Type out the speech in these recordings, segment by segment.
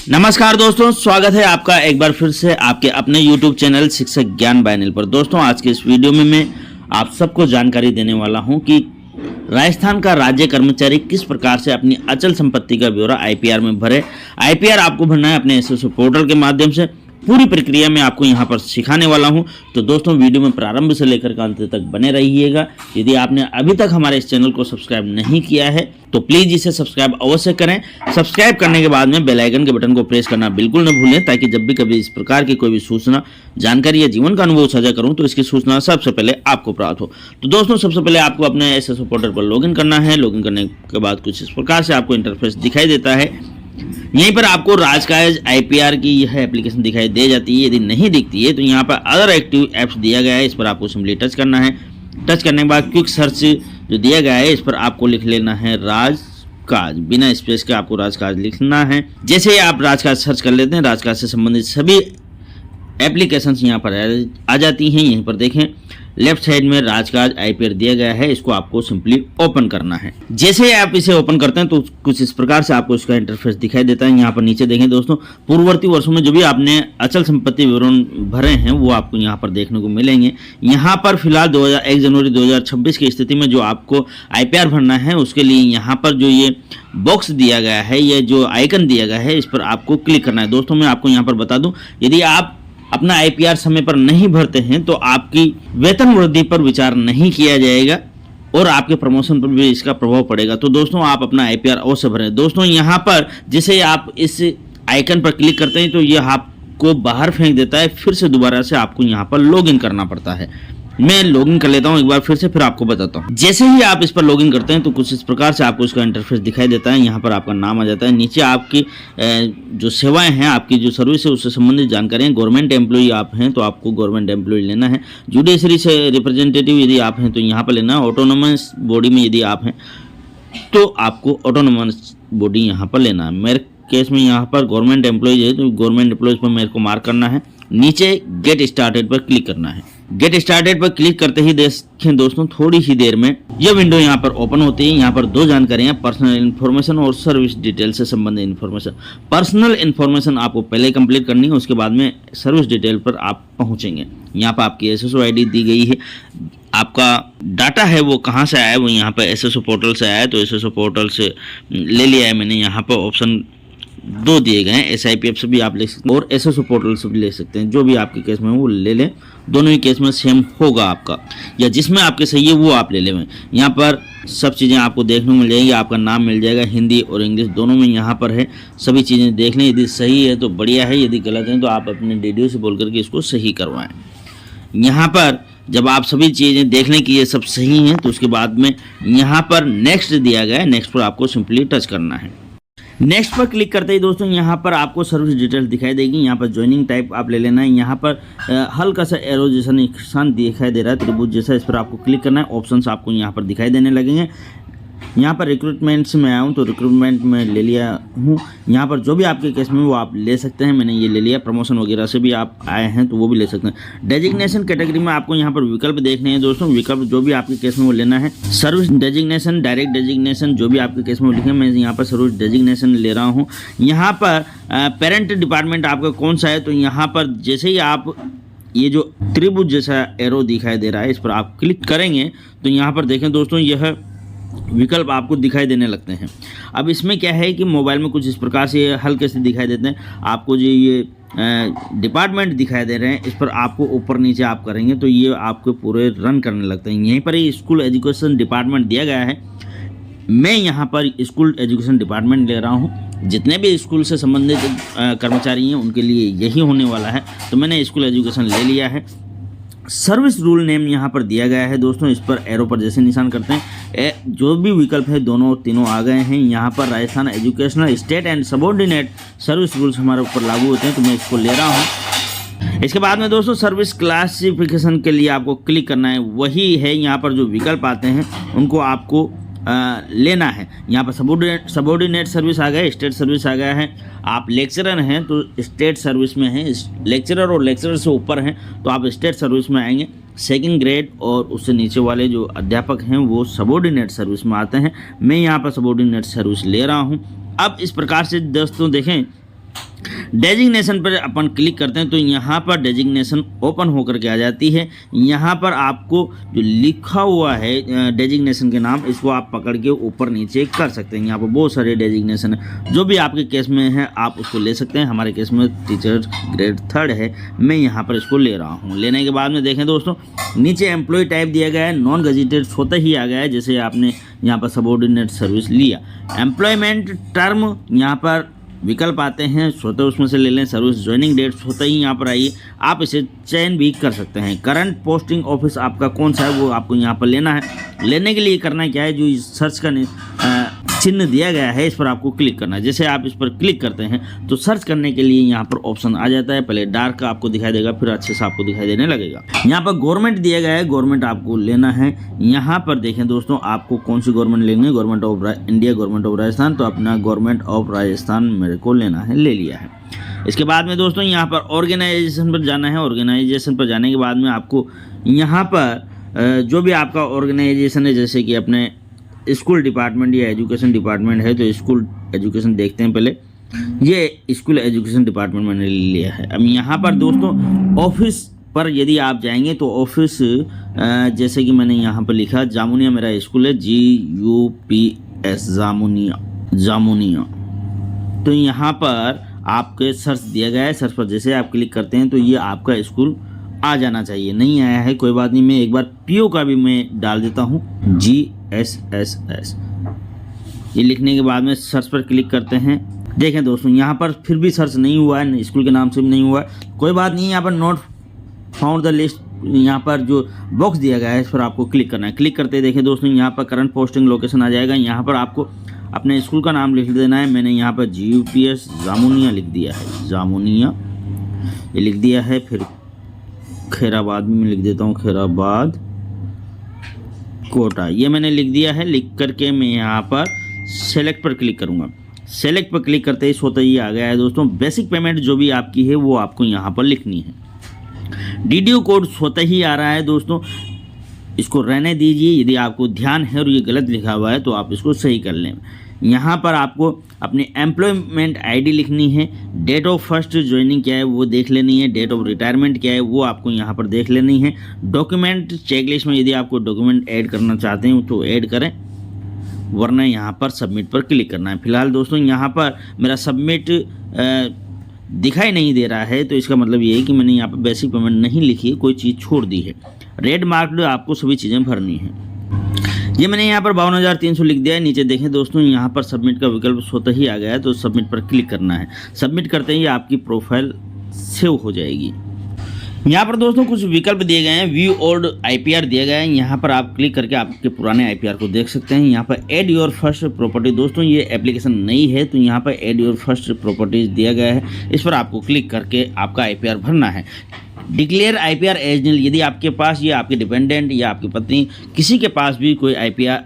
नमस्कार दोस्तों, स्वागत है आपका एक बार फिर से आपके अपने YouTube चैनल शिक्षक ज्ञान बाय अनिल पर। दोस्तों, आज के इस वीडियो में मैं आप सबको जानकारी देने वाला हूं कि राजस्थान का राज्य कर्मचारी किस प्रकार से अपनी अचल संपत्ति का ब्यौरा IPR में भरे। IPR आपको भरना है अपने SSO पोर्टल के माध्यम से। पूरी प्रक्रिया में आपको यहाँ पर सिखाने वाला हूँ। तो दोस्तों, वीडियो में प्रारंभ से लेकर के अंत तक बने रहिएगा। यदि आपने अभी तक हमारे इस चैनल को सब्सक्राइब नहीं किया है तो प्लीज़ इसे सब्सक्राइब अवश्य करें। सब्सक्राइब करने के बाद में बेल आइकन के बटन को प्रेस करना बिल्कुल न भूलें, ताकि जब भी कभी इस प्रकार की कोई भी सूचना, जानकारी या जीवन का अनुभव साझा करूँ तो इसकी सूचना सबसे पहले आपको प्राप्त हो। तो दोस्तों, सबसे पहले आपको अपने SSO पोर्टल पर लॉगिन करना है। लॉगिन करने के बाद कुछ इस प्रकार से आपको इंटरफेस दिखाई देता है। यहीं पर आपको राजकाज IPR की यह एप्लीकेशन दिखाई दे जाती है। यदि नहीं दिखती है तो यहाँ पर अदर एक्टिव ऐप्स दिया गया है, इस पर आपको सिंपली टच करना है। टच करने के बाद क्विक सर्च जो दिया गया है, इस पर आपको लिख लेना है राजकाज, बिना स्पेस के आपको राजकाज लिखना है। जैसे ही आप राजकाज सर्च कर लेते हैं, राजकाज से संबंधित सभी एप्लीकेशंस यहाँ पर आ जाती हैं। यहीं पर देखें, लेफ्ट साइड में राजकाज IPR दिया गया है, इसको आपको सिंपली ओपन करना है। जैसे ही आप इसे ओपन करते हैं तो कुछ इस प्रकार से आपको इसका इंटरफेस दिखाई देता है। यहाँ पर नीचे देखें दोस्तों, पूर्ववर्ती वर्षों में जो भी आपने अचल संपत्ति विवरण भरे हैं वो आपको यहाँ पर देखने को मिलेंगे। यहाँ पर फिलहाल 1 जनवरी 2026 की स्थिति में जो आपको IPR भरना है, उसके लिए यहाँ पर जो ये बॉक्स दिया गया है, ये जो आइकन दिया गया है, इस पर आपको क्लिक करना है। दोस्तों, मैं आपको यहाँ पर बता दूँ, यदि आप अपना IPR समय पर नहीं भरते हैं तो आपकी वेतन वृद्धि पर विचार नहीं किया जाएगा और आपके प्रमोशन पर भी इसका प्रभाव पड़ेगा। तो दोस्तों, आप अपना IPR अवश्य भरें। दोस्तों, यहाँ पर जैसे आप इस आइकन पर क्लिक करते हैं तो यह आपको बाहर फेंक देता है। फिर से दोबारा से आपको यहाँ पर लॉगिन करना पड़ता है। मैं लॉगिन कर लेता हूँ एक बार फिर आपको बताता हूँ। जैसे ही आप इस पर लॉगिन करते हैं तो कुछ इस प्रकार से आपको इसका इंटरफेस दिखाई देता है। यहाँ पर आपका नाम आ जाता है। नीचे आपकी जो सेवाएं हैं, आपकी जो सर्विस है, उससे संबंधित जानकारी। गवर्नमेंट एम्प्लॉई आप हैं तो आपको गवर्नमेंट एम्प्लॉई लेना है। जुडिशरी से रिप्रेजेंटेटिव यदि आप हैं तो यहाँ पर लेना है। ऑटोनोमस बॉडी में यदि आप हैं तो आपको ऑटोनोमस बॉडी यहाँ पर लेना है। मेरे केस में यहाँ पर गवर्नमेंट एम्प्लॉयज है तो गवर्नमेंट एम्प्लॉयज पर मेरे को मार्क करना है। नीचे गेट स्टार्टेड पर क्लिक करना है। गेट स्टार्टेड पर क्लिक करते ही देखें दोस्तों, थोड़ी ही देर में यह विंडो यहाँ पर ओपन होती है। यहाँ पर दो जानकारियाँ, पर्सनल इन्फॉर्मेशन और सर्विस डिटेल से संबंधित इन्फॉर्मेशन। पर्सनल इन्फॉर्मेशन आपको पहले कंप्लीट करनी है, उसके बाद में सर्विस डिटेल पर आप पहुँचेंगे। यहाँ पर आपकी SSO ID दी गई है। आपका डाटा है वो कहाँ से आया है, वो यहाँ पर SSO पोर्टल से आया है, तो SSO पोर्टल से ले लिया है मैंने। यहाँ पर ऑप्शन 2 दिए गए हैं, SIPF से भी आप ले सकते हैं और SSO पोर्टल से भी ले सकते हैं। जो भी आपके केस में वो ले लें, दोनों ही केस में सेम होगा आपका, या जिसमें आपके सही है वो आप ले लें। यहाँ पर सब चीज़ें आपको देखने को मिल जाएगी। आपका नाम मिल जाएगा, हिंदी और इंग्लिश दोनों में यहाँ पर है। सभी चीज़ें देख लें, यदि सही है तो बढ़िया है, यदि गलत है तो आप अपने DDO से बोल करके इसको सही करवाएं। यहाँ पर जब आप सभी चीज़ें देख लें कि ये सब सही हैं तो उसके बाद में यहाँ पर नेक्स्ट दिया गया है। नेक्स्ट पर आपको सिंपली टच करना है। नेक्स्ट पर क्लिक करते ही दोस्तों, यहाँ पर आपको सर्विस डिटेल्स दिखाई देगी। यहाँ पर ज्वाइनिंग टाइप आप ले लेना है। यहाँ पर हल्का सा एरो जैसा निशान दिखाई दे रहा है, त्रिभुज जैसा, इस पर आपको क्लिक करना है। ऑप्शंस आपको यहाँ पर दिखाई देने लगेंगे। यहाँ पर रिक्रूटमेंट से मैं आया हूँ तो रिक्रूटमेंट में ले लिया हूँ। यहाँ पर जो भी आपके केस में वो आप ले सकते हैं, मैंने ये ले लिया। प्रमोशन वगैरह से भी आप आए हैं तो वो भी ले सकते हैं। डेजिग्नेशन कैटेगरी में आपको यहाँ पर विकल्प देखने हैं दोस्तों। विकल्प जो भी आपके केस में वो लेना है। सर्विस डेजिग्नेशन, डायरेक्ट डेजिग्नेशन, जो भी आपके केस में वो लिखे, मैं यहाँ पर सर्विस डेजिग्नेशन ले रहा हूँ। यहाँ पर पेरेंट डिपार्टमेंट आपका कौन सा है, तो यहाँ पर जैसे ही आप ये जो त्रिभुज जैसा एरो दिखाई दे रहा है, इस पर आप क्लिक करेंगे तो यहाँ पर देखें दोस्तों, यह विकल्प आपको दिखाई देने लगते हैं। अब इसमें क्या है कि मोबाइल में कुछ इस प्रकार से हल्के से दिखाई देते हैं। आपको जो ये डिपार्टमेंट दिखाई दे रहे हैं, इस पर आपको ऊपर नीचे आप करेंगे तो ये आपको पूरे रन करने लगते हैं। यहीं पर ही स्कूल एजुकेशन डिपार्टमेंट दिया गया है। मैं यहाँ पर स्कूल एजुकेशन डिपार्टमेंट ले रहा हूँ। जितने भी स्कूल से संबंधित कर्मचारी हैं उनके लिए यही होने वाला है, तो मैंने स्कूल एजुकेशन ले लिया है। सर्विस रूल नेम यहाँ पर दिया गया है दोस्तों। इस पर एरो पर जैसे निशान करते हैं, जो भी विकल्प है दोनों तीनों आ गए हैं। यहाँ पर Rajasthan educational state and subordinate service rules हमारे ऊपर लागू होते हैं, तो मैं इसको ले रहा हूँ। इसके बाद में दोस्तों सर्विस क्लासिफिकेशन के लिए आपको क्लिक करना है। वही है, यहाँ पर जो विकल्प आते हैं उनको आपको लेना है। यहाँ पर सबऑर्डिनेट सर्विस आ गया, स्टेट सर्विस आ गया है। आप लेक्चरर हैं तो स्टेट सर्विस में हैं, लेक्चरर और लेक्चरर से ऊपर हैं तो आप स्टेट सर्विस में आएंगे। सेकंड ग्रेड और उससे नीचे वाले जो अध्यापक हैं वो सबऑर्डिनेट सर्विस में आते हैं। मैं यहाँ पर सबऑर्डिनेट सर्विस ले रहा हूँ। अब इस प्रकार से दोस्तों देखें डेजिग्नेशन पर अपन क्लिक करते हैं तो यहाँ पर डेजिग्नेशन ओपन होकर के आ जाती है। यहाँ पर आपको जो लिखा हुआ है डेजिग्नेशन के नाम, इसको आप पकड़ के ऊपर नीचे कर सकते हैं। यहाँ पर बहुत सारे डेजिग्नेशन है, जो भी आपके केस में है आप उसको ले सकते हैं। हमारे केस में टीचर ग्रेड 3 है, मैं यहाँ पर इसको ले रहा हूँ। लेने के बाद में देखें दोस्तों, नीचे एम्प्लॉय टाइप दिया गया है, नॉन गजेटेड स्वतः ही आ गया है, जैसे आपने यहाँ पर सबऑर्डिनेट सर्विस लिया। एम्प्लॉयमेंट टर्म यहाँ पर विकल्प आते हैं, स्वतः उसमें से ले लें। सर्विस ज्वाइनिंग डेट स्वतः ही यहाँ पर आइए, आप इसे चयन भी कर सकते हैं। करंट पोस्टिंग ऑफिस आपका कौन सा है वो आपको यहाँ पर लेना है। लेने के लिए करना क्या है, जो सर्च का चिन्ह दिया गया है इस पर आपको क्लिक करना है। जैसे आप इस पर क्लिक करते हैं तो सर्च करने के लिए यहाँ पर ऑप्शन आ जाता है। पहले डार्क आपको दिखाई देगा, फिर अच्छे से आपको दिखाई देने लगेगा। यहाँ पर गवर्नमेंट दिया गया है, गवर्नमेंट आपको लेना है। यहाँ पर देखें दोस्तों, आपको कौन सी गवर्नमेंट लेनी है, government of India, government of Rajasthan, तो अपना गवर्नमेंट ऑफ राजस्थान मेरे को लेना है, ले लिया है। इसके बाद में दोस्तों यहाँ पर ऑर्गेनाइजेशन पर जाना है। ऑर्गेनाइजेशन पर जाने के बाद में आपको यहाँ पर जो भी आपका ऑर्गेनाइजेशन है, जैसे कि अपने स्कूल डिपार्टमेंट या एजुकेशन डिपार्टमेंट है तो स्कूल एजुकेशन देखते हैं पहले। ये स्कूल एजुकेशन डिपार्टमेंट मैंने लिया है। अब यहाँ पर दोस्तों ऑफिस पर यदि आप जाएंगे तो ऑफिस जैसे कि मैंने यहाँ पर लिखा जामुनिया मेरा स्कूल है, GUPS जामुनिया। तो यहाँ पर आपके सर्च दिया गया है, सर्च पर जैसे आप क्लिक करते हैं तो ये आपका स्कूल आ जाना चाहिए। नहीं आया है कोई बात नहीं, मैं एक बार PO का भी मैं डाल देता हूँ, GSSS। ये लिखने के बाद में सर्च पर क्लिक करते हैं। देखें दोस्तों, यहाँ पर फिर भी सर्च नहीं हुआ है, स्कूल के नाम से भी नहीं हुआ है। कोई बात नहीं, यहाँ पर नॉट फाउंड द लिस्ट, यहाँ पर जो बॉक्स दिया गया है इस पर आपको क्लिक करना है। क्लिक करते देखें दोस्तों, यहाँ पर करंट पोस्टिंग लोकेशन आ जाएगा। यहाँ पर आपको अपने स्कूल का नाम लिख देना है। मैंने यहाँ पर GUPS जामुनिया लिख दिया है, जामुनिया ये लिख दिया है। फिर खैराबाद भी मैं लिख देता हूँ, खैराबाद कोटा, ये मैंने लिख दिया है। लिख करके मैं यहाँ पर सेलेक्ट पर क्लिक करूँगा। सेलेक्ट पर क्लिक करते ही स्वतः ही आ गया है दोस्तों। बेसिक पेमेंट जो भी आपकी है वो आपको यहाँ पर लिखनी है। DDO कोड स्वतः ही आ रहा है दोस्तों, इसको रहने दीजिए। यदि आपको ध्यान है और ये गलत लिखा हुआ है तो आप इसको सही कर लें। यहाँ पर आपको अपनी एम्प्लॉयमेंट ID लिखनी है। डेट ऑफ फर्स्ट ज्वाइनिंग क्या है वो देख लेनी है। डेट ऑफ रिटायरमेंट क्या है वो आपको यहाँ पर देख लेनी है। डॉक्यूमेंट चेकलिस्ट में यदि आपको डॉक्यूमेंट ऐड करना चाहते हैं तो ऐड करें, वरना यहाँ पर सबमिट पर क्लिक करना है। फिलहाल दोस्तों यहाँ पर मेरा सबमिट दिखाई नहीं दे रहा है, तो इसका मतलब ये है कि मैंने यहाँ पर बेसिक पेमेंट नहीं लिखी है, कोई चीज़ छोड़ दी है। रेड मार्क्ड आपको सभी चीज़ें भरनी है। ये मैंने यहाँ पर 52,300 लिख दिया है। नीचे देखें दोस्तों, यहाँ पर सबमिट का विकल्प स्वतः ही आ गया है, तो सबमिट पर क्लिक करना है। सबमिट करते ही आपकी प्रोफाइल सेव हो जाएगी। यहाँ पर दोस्तों कुछ विकल्प दिए गए हैं। व्यू ओल्ड IPR दिया गया है, यहाँ पर आप क्लिक करके आपके पुराने IPR को देख सकते हैं। यहाँ पर एड योर फर्स्ट प्रॉपर्टी, दोस्तों ये एप्लीकेशन नई है तो यहाँ पर एड योर फर्स्ट प्रॉपर्टीज दिया गया है, इस पर आपको क्लिक करके आपका IPR भरना है। डिक्लेयर IPR एज नील, यदि आपके पास या आपके डिपेंडेंट या आपकी पत्नी किसी के पास भी कोई IPR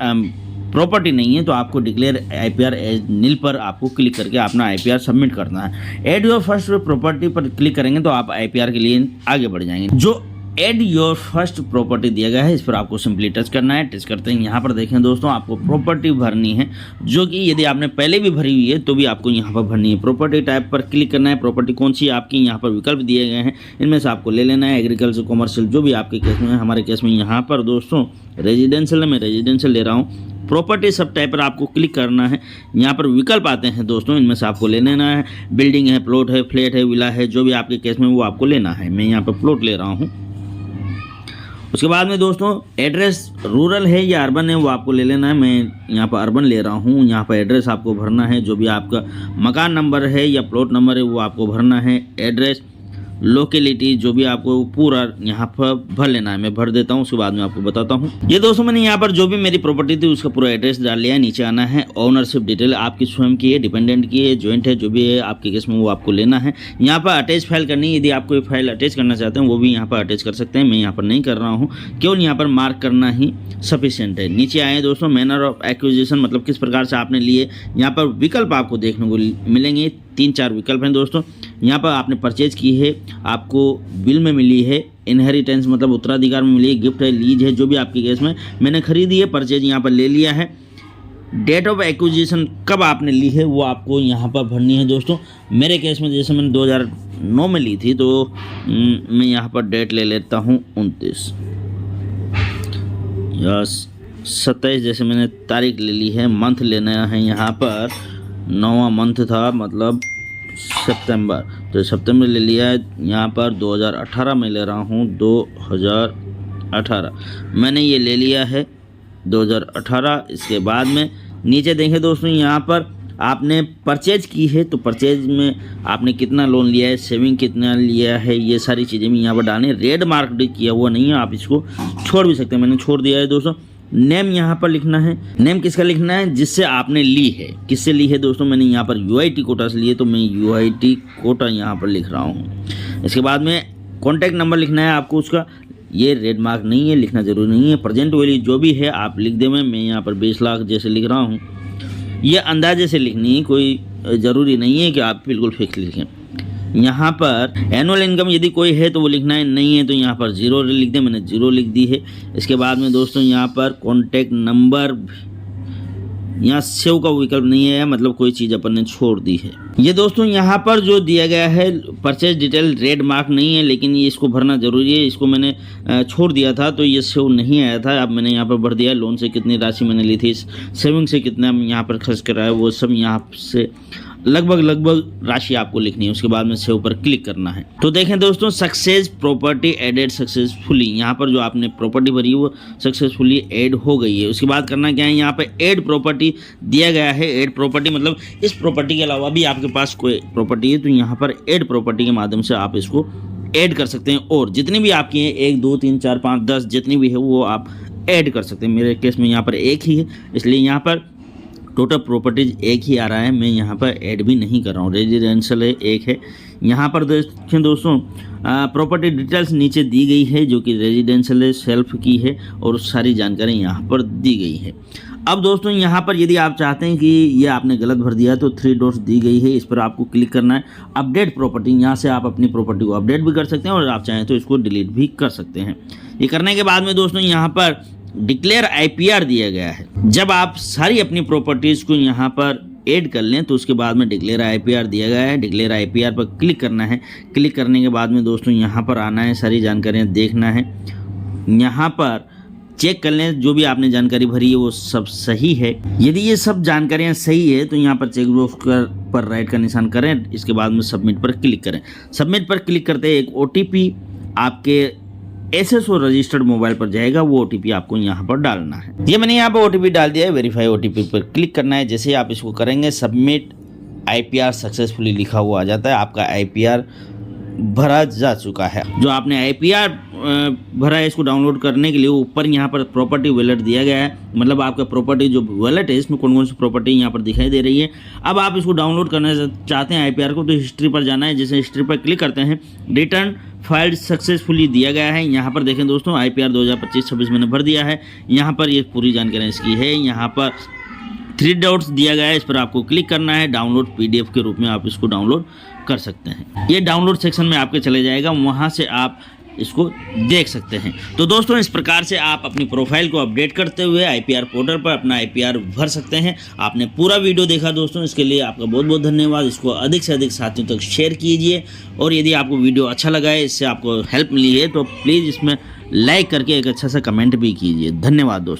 प्रॉपर्टी नहीं है तो आपको डिक्लेयर IPR एज नील पर आपको क्लिक करके अपना IPR सबमिट करना है। एड योर फर्स्ट प्रॉपर्टी पर क्लिक करेंगे तो आप IPR के लिए आगे बढ़ जाएंगे। जो एड योर फर्स्ट प्रॉपर्टी दिया गया है इस पर आपको सिंपली टच करना है। टच करते हैं यहाँ पर देखें दोस्तों, आपको प्रॉपर्टी भरनी है, जो कि यदि आपने पहले भी भरी हुई है तो भी आपको यहाँ पर भरनी है। प्रॉपर्टी टाइप पर क्लिक करना है। प्रॉपर्टी कौन सी आपकी, यहाँ पर विकल्प दिए गए हैं, इनमें से आपको ले लेना है। एग्रीकल्चर, कॉमर्शियल, जो भी आपके केस में है। हमारे केस में यहाँ पर दोस्तों रेजिडेंशियल है, मैं रेजिडेंशियल ले रहा हूँ। प्रॉपर्टी सब टाइप पर आपको क्लिक करना है। यहाँ पर विकल्प आते हैं दोस्तों, इनमें से आपको ले लेना है। बिल्डिंग है, प्लॉट है, फ्लैट है, विला है, जो भी आपके केस में वो आपको लेना है। मैं यहाँ पर प्लॉट ले रहा हूँ। उसके बाद में दोस्तों एड्रेस रूरल है या अर्बन है वो आपको ले लेना है। मैं यहाँ पर अर्बन ले रहा हूँ। यहाँ पर एड्रेस आपको भरना है, जो भी आपका मकान नंबर है या प्लॉट नंबर है वो आपको भरना है। एड्रेस, लोकेलिटी, जो भी आपको पूरा यहाँ पर भर लेना है। मैं भर देता हूँ, उसके बाद में आपको बताता हूँ। ये दोस्तों मैंने यहाँ पर जो भी मेरी प्रॉपर्टी थी उसका पूरा एड्रेस डाल लिया है। नीचे आना है, ओनरशिप डिटेल आपकी स्वयं की है, डिपेंडेंट की है, जॉइंट है, जो भी है आपके केस में वो आपको लेना है। यहाँ पर अटैच फाइल करनी है, यदि आप कोई फाइल अटैच करना चाहते हैं वो भी यहाँ पर अटैच कर सकते हैं। मैं यहाँ पर नहीं कर रहा हूँ, केवल यहाँ पर मार्क करना ही सफिशिएंट है। नीचे आए दोस्तों, मैनर ऑफ एक्विजिशन, मतलब किस प्रकार से आपने लिए। यहाँ पर विकल्प आपको देखने को मिलेंगे, 3-4 विकल्प हैं दोस्तों। यहाँ पर आपने परचेज की है, आपको बिल में मिली है, इनहेरिटेंस मतलब उत्तराधिकार में मिली है, गिफ्ट है, लीज है, जो भी आपके केस में। मैंने खरीदी है, परचेज यहाँ पर ले लिया है। डेट ऑफ एक्विजिशन कब आपने ली है वो आपको यहाँ पर भरनी है दोस्तों। मेरे केस में जैसे मैंने 2009 में ली थी, तो मैं यहाँ पर डेट ले लेता हूँ 29 या 27, जैसे मैंने तारीख ले ली है। मंथ लेना है यहाँ पर 9वां मंथ था, मतलब सितंबर, तो सितंबर ले लिया है। यहाँ पर 2018 में ले रहा हूँ, 2018 मैंने ये ले लिया है 2018। इसके बाद में नीचे देखें दोस्तों, यहाँ पर आपने परचेज की है तो परचेज में आपने कितना लोन लिया है, सेविंग कितना लिया है, ये सारी चीज़ें भी यहाँ पर डालें। रेड मार्क किया हुआ नहीं है, आप इसको छोड़ भी सकते हैं, मैंने छोड़ दिया है दोस्तों। नेम यहाँ पर लिखना है। नेम किसका लिखना है, जिससे आपने ली है। किससे ली है दोस्तों, मैंने यहाँ पर UIT कोटा से लिए, तो मैं UIT कोटा यहाँ पर लिख रहा हूँ। इसके बाद में कॉन्टैक्ट नंबर लिखना है आपको उसका। ये रेड मार्क नहीं है, लिखना जरूरी नहीं है। प्रेजेंट वैल्यू जो भी है आप लिख दें। मैं यहाँ पर 20 लाख जैसे लिख रहा हूँ। ये अंदाजे से लिखनी है, कोई ज़रूरी नहीं है कि आप बिल्कुल फिक्स लिखें। यहाँ पर एनुअल इनकम यदि कोई है तो वो लिखना है, नहीं है तो यहाँ पर 0 लिख दें। मैंने 0 लिख दी है। इसके बाद में दोस्तों यहाँ पर कॉन्टैक्ट नंबर, यहाँ सेव का विकल्प नहीं है, मतलब कोई चीज़ अपन ने छोड़ दी है। ये दोस्तों यहाँ पर जो दिया गया है परचेज डिटेल रेड मार्क नहीं है, लेकिन ये इसको भरना जरूरी है। इसको मैंने छोड़ दिया था तो ये सेव नहीं आया था, अब मैंने यहाँ पर भर दिया है। लोन से कितनी राशि मैंने ली थी, सेविंग से कितना यहाँ पर खर्च करा है, वो सब यहाँ से लगभग राशि आपको लिखनी है। उसके बाद में सेव पर क्लिक करना है। तो देखें दोस्तों, सक्सेस प्रॉपर्टी एडेड सक्सेसफुली, यहाँ पर जो आपने प्रॉपर्टी भरी है वो सक्सेसफुली ऐड हो गई है। उसके बाद करना क्या है, यहाँ पे ऐड प्रॉपर्टी दिया गया है। ऐड प्रॉपर्टी मतलब इस प्रॉपर्टी के अलावा भी आपके पास कोई प्रॉपर्टी है तो यहाँ पर ऐड प्रॉपर्टी के माध्यम से आप इसको ऐड कर सकते हैं। और जितनी भी आपकी हैं, 1 2 3 4 5 10 जितनी भी है वो आप ऐड कर सकते हैं। मेरे केस में यहाँ पर एक ही है, इसलिए यहाँ पर टोटल प्रॉपर्टीज एक ही आ रहा है। मैं यहाँ पर ऐड भी नहीं कर रहा हूँ। रेजिडेंशियल है, एक है। यहाँ पर देखें दोस्तों, प्रॉपर्टी डिटेल्स नीचे दी गई है जो कि रेजिडेंशियल है, सेल्फ की है, और सारी जानकारी यहाँ पर दी गई है। अब दोस्तों यहाँ पर यदि आप चाहते हैं कि ये आपने गलत भर दिया तो 3 डॉट्स दी गई है, इस पर आपको क्लिक करना है। अपडेट प्रॉपर्टी, यहाँ से आप अपनी प्रॉपर्टी को अपडेट भी कर सकते हैं और आप चाहें तो इसको डिलीट भी कर सकते हैं। ये करने के बाद में दोस्तों यहाँ पर डिक्लेयर IPR दिया गया है। जब आप सारी अपनी प्रॉपर्टीज़ को यहाँ पर ऐड कर लें तो उसके बाद में डिक्लेयर IPR दिया गया है। डिक्लेयर IPR पर क्लिक करना है। क्लिक करने के बाद में दोस्तों यहाँ पर आना है, सारी जानकारियाँ देखना है। यहाँ पर चेक कर लें जो भी आपने जानकारी भरी है वो सब सही है। यदि ये सब जानकारियाँ सही है तो यहाँ पर चेक बॉक्स पर राइट का निशान करें। इसके बाद में सबमिट पर क्लिक करें। सबमिट पर क्लिक करते एक OTP आपके SSO रजिस्टर्ड मोबाइल पर जाएगा, वो OTP आपको यहाँ पर डालना है। ये मैंने यहाँ पर OTP डाल दिया है। वेरीफाई OTP पर क्लिक करना है। जैसे ही आप इसको करेंगे सबमिट IPR सक्सेसफुली लिखा हुआ आ जाता है। आपका IPR भरा जा चुका है। जो आपने IPR भरा है इसको डाउनलोड करने के लिए ऊपर यहाँ पर प्रॉपर्टी वॉलेट दिया गया है, मतलब आपका प्रॉपर्टी जो वॉलेट है इसमें कौन कौन सी प्रॉपर्टी यहाँ पर दिखाई दे रही है। अब आप इसको डाउनलोड करना चाहते हैं IPR को, तो हिस्ट्री पर जाना है। जैसे हिस्ट्री पर क्लिक करते हैं, रिटर्न फाइल्ड सक्सेसफुली दिया गया है। यहाँ पर देखें दोस्तों, IPR 2025-26 मैंने भर दिया है। यहाँ पर ये पूरी जानकारी इसकी है। यहाँ पर 3 डॉट्स दिया गया है, इस पर आपको क्लिक करना है। डाउनलोड PDF के रूप में आप इसको डाउनलोड कर सकते हैं। ये डाउनलोड सेक्शन में आपके चले जाएगा, वहाँ से आप इसको देख सकते हैं। तो दोस्तों इस प्रकार से आप अपनी प्रोफाइल को अपडेट करते हुए IPR पोर्टल पर अपना IPR भर सकते हैं। आपने पूरा वीडियो देखा दोस्तों, इसके लिए आपका बहुत बहुत धन्यवाद। इसको अधिक से अधिक साथियों तक शेयर कीजिए, और यदि आपको वीडियो अच्छा लगा है, इससे आपको हेल्प मिली है, तो प्लीज़ इसमें लाइक करके एक अच्छा सा कमेंट भी कीजिए। धन्यवाद दोस्तों।